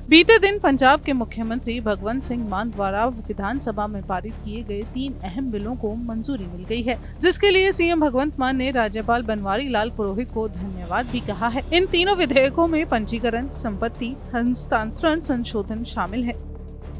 बीते दिन पंजाब के मुख्यमंत्री भगवंत सिंह मान द्वारा विधानसभा में पारित किए गए 3 अहम बिलों को मंजूरी मिल गई है, जिसके लिए सीएम भगवंत मान ने राज्यपाल बनवारी लाल पुरोहित को धन्यवाद भी कहा है। इन तीनों विधेयकों में पंजीकरण, संपत्ति हस्तांतरण संशोधन शामिल है।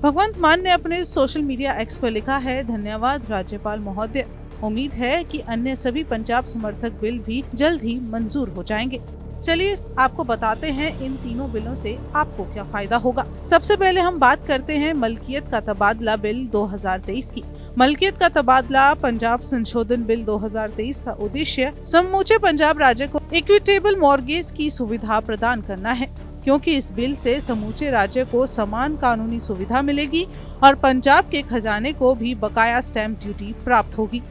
भगवंत मान ने अपने सोशल मीडिया एक्स पर लिखा है, धन्यवाद राज्यपाल महोदय। उम्मीद है कि अन्य सभी पंजाब समर्थक बिल भी जल्द ही मंजूर हो जाएंगे। चलिए आपको बताते हैं इन तीनों बिलों से आपको क्या फायदा होगा। सबसे पहले हम बात करते हैं मलकियत का तबादला बिल 2023 की। मलकियत का तबादला पंजाब संशोधन बिल 2023 का उद्देश्य समूचे पंजाब राज्य को इक्विटेबल मॉर्गेज की सुविधा प्रदान करना है, क्योंकि इस बिल से समूचे राज्य को समान कानूनी सुविधा मिलेगी और पंजाब के खजाने को भी बकाया स्टैंप ड्यूटी प्राप्त होगी।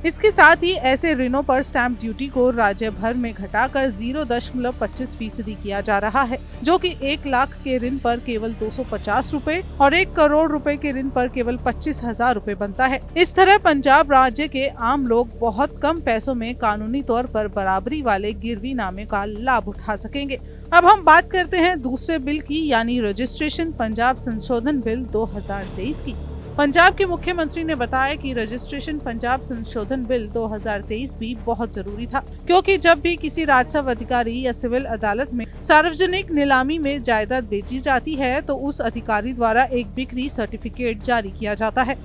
इसके साथ ही ऐसे ऋणों पर स्टैंप ड्यूटी को राज्य भर में घटाकर 0.25% किया जा रहा है, जो कि 1 लाख के ऋण पर केवल 250 रुपए और 1 करोड़ रुपए के ऋण पर केवल 25,000 रुपए बनता है। इस तरह पंजाब राज्य के आम लोग बहुत कम पैसों में कानूनी तौर पर बराबरी वाले गिरवीनामे का लाभ उठा सकेंगे। अब हम बात करते हैं दूसरे बिल की, यानी रजिस्ट्रेशन पंजाब संशोधन बिल 2023 की। पंजाब के मुख्यमंत्री ने बताया कि रजिस्ट्रेशन पंजाब संशोधन बिल 2023 भी बहुत जरूरी था, क्योंकि जब भी किसी राजस्व अधिकारी या सिविल अदालत में सार्वजनिक नीलामी में जायदाद बेची जाती है तो उस अधिकारी द्वारा एक बिक्री सर्टिफिकेट जारी किया जाता है,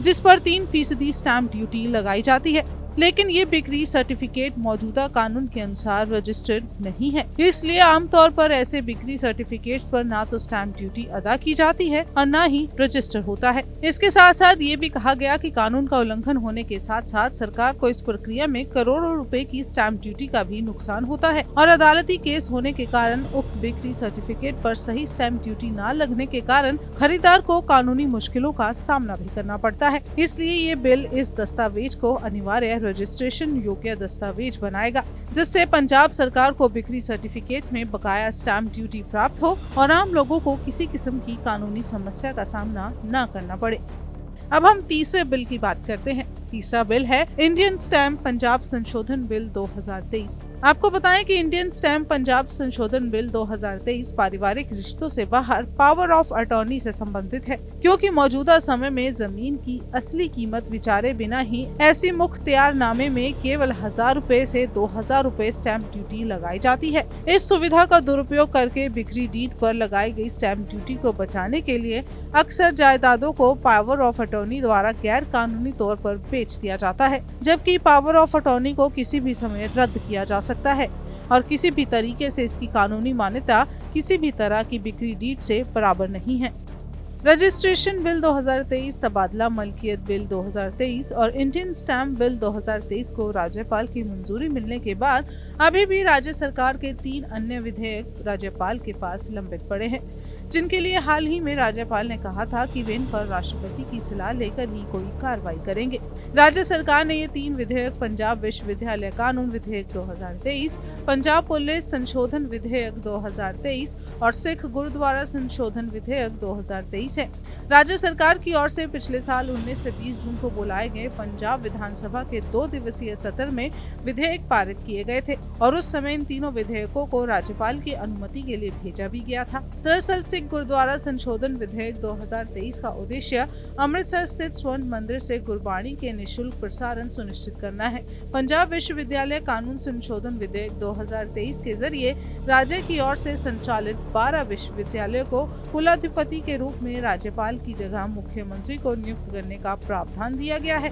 जिस पर 3% स्टैंप ड्यूटी लगाई जाती है। लेकिन ये बिक्री सर्टिफिकेट मौजूदा कानून के अनुसार रजिस्टर्ड नहीं है, इसलिए आमतौर पर ऐसे बिक्री सर्टिफिकेट्स पर ना तो स्टैंप ड्यूटी अदा की जाती है और ना ही रजिस्टर होता है। इसके साथ साथ ये भी कहा गया कि कानून का उल्लंघन होने के साथ साथ सरकार को इस प्रक्रिया में करोड़ों रुपए की स्टैंप ड्यूटी का भी नुकसान होता है और अदालती केस होने के कारण उक्त बिक्री सर्टिफिकेट पर सही स्टैंप ड्यूटी न लगने के कारण खरीदार को कानूनी मुश्किलों का सामना भी करना पड़ता है। इसलिए ये बिल इस दस्तावेज को अनिवार्य रजिस्ट्रेशन योग्य दस्तावेज बनाएगा, जिससे पंजाब सरकार को बिक्री सर्टिफिकेट में बकाया स्टैंप ड्यूटी प्राप्त हो और आम लोगों को किसी किस्म की कानूनी समस्या का सामना न करना पड़े। अब हम तीसरे बिल की बात करते हैं। तीसरा बिल है इंडियन स्टैम्प पंजाब संशोधन बिल 2023। आपको बताएं कि इंडियन स्टैम्प पंजाब संशोधन बिल 2023 पारिवारिक रिश्तों से बाहर पावर ऑफ अटॉर्नी से संबंधित है, क्योंकि मौजूदा समय में जमीन की असली कीमत विचारे बिना ही ऐसी मुख्तियारनामे में केवल 1000 रुपए से 2000 रुपए स्टैंप ड्यूटी लगाई जाती है। इस सुविधा का दुरुपयोग करके बिक्री डीड पर लगाई गई स्टैंप ड्यूटी को बचाने के लिए अक्सर जायदादों को पावर ऑफ अटॉर्नी द्वारा गैर कानूनी तौर पर बेच दिया जाता है, जबकि पावर ऑफ अटॉर्नी को किसी भी समय रद्द किया जा सकता है और किसी भी तरीके से इसकी कानूनी मान्यता किसी भी तरह की बिक्री डीड से बराबर नहीं है। रजिस्ट्रेशन बिल 2023, तबादला मलकियत बिल 2023 और इंडियन स्टैम्प बिल 2023 को राज्यपाल की मंजूरी मिलने के बाद अभी भी राज्य सरकार के 3 अन्य विधेयक राज्यपाल के पास लंबित पड़े हैं, जिनके लिए हाल ही में राज्यपाल ने कहा था कि वे इन पर राष्ट्रपति की सलाह लेकर ही कोई कार्रवाई करेंगे। राज्य सरकार ने ये 3 विधेयक पंजाब विश्वविद्यालय कानून विधेयक 2023, पंजाब पुलिस संशोधन विधेयक 2023 और सिख गुरुद्वारा संशोधन विधेयक 2023 है। राज्य सरकार की ओर से पिछले साल 19 से 20 जून को बुलाए गए पंजाब विधानसभा के 2 दिवसीय सत्र में विधेयक पारित किए गए थे और उस समय इन तीनों विधेयकों को राज्यपाल की अनुमति के लिए भेजा भी गया था। दरअसल सिख गुरुद्वारा संशोधन विधेयक 2023 का उद्देश्य अमृतसर स्थित स्वर्ण मंदिर से गुरबाणी के निःशुल्क प्रसारण सुनिश्चित करना है। पंजाब विश्वविद्यालय कानून संशोधन विधेयक 2023 के जरिए राज्य की ओर से संचालित 12 विश्वविद्यालयों को कुलाधिपति के रूप में राज्यपाल की जगह मुख्यमंत्री को नियुक्त करने का प्रावधान दिया गया है।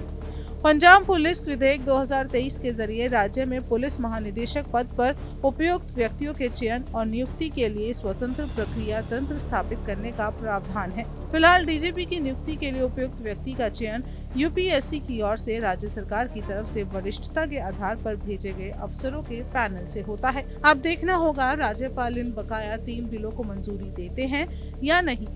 पंजाब पुलिस विधेयक 2023 के जरिए राज्य में पुलिस महानिदेशक पद पर उपयुक्त व्यक्तियों के चयन और नियुक्ति के लिए स्वतंत्र प्रक्रिया तंत्र स्थापित करने का प्रावधान है। फिलहाल डीजीपी की नियुक्ति के लिए उपयुक्त व्यक्ति का चयन यूपीएससी की ओर से राज्य सरकार की तरफ से वरिष्ठता के आधार पर भेजे गए अफसरों के पैनल से होता है। अब देखना होगा राज्यपाल इन बकाया 3 बिलों को मंजूरी देते हैं या नहीं।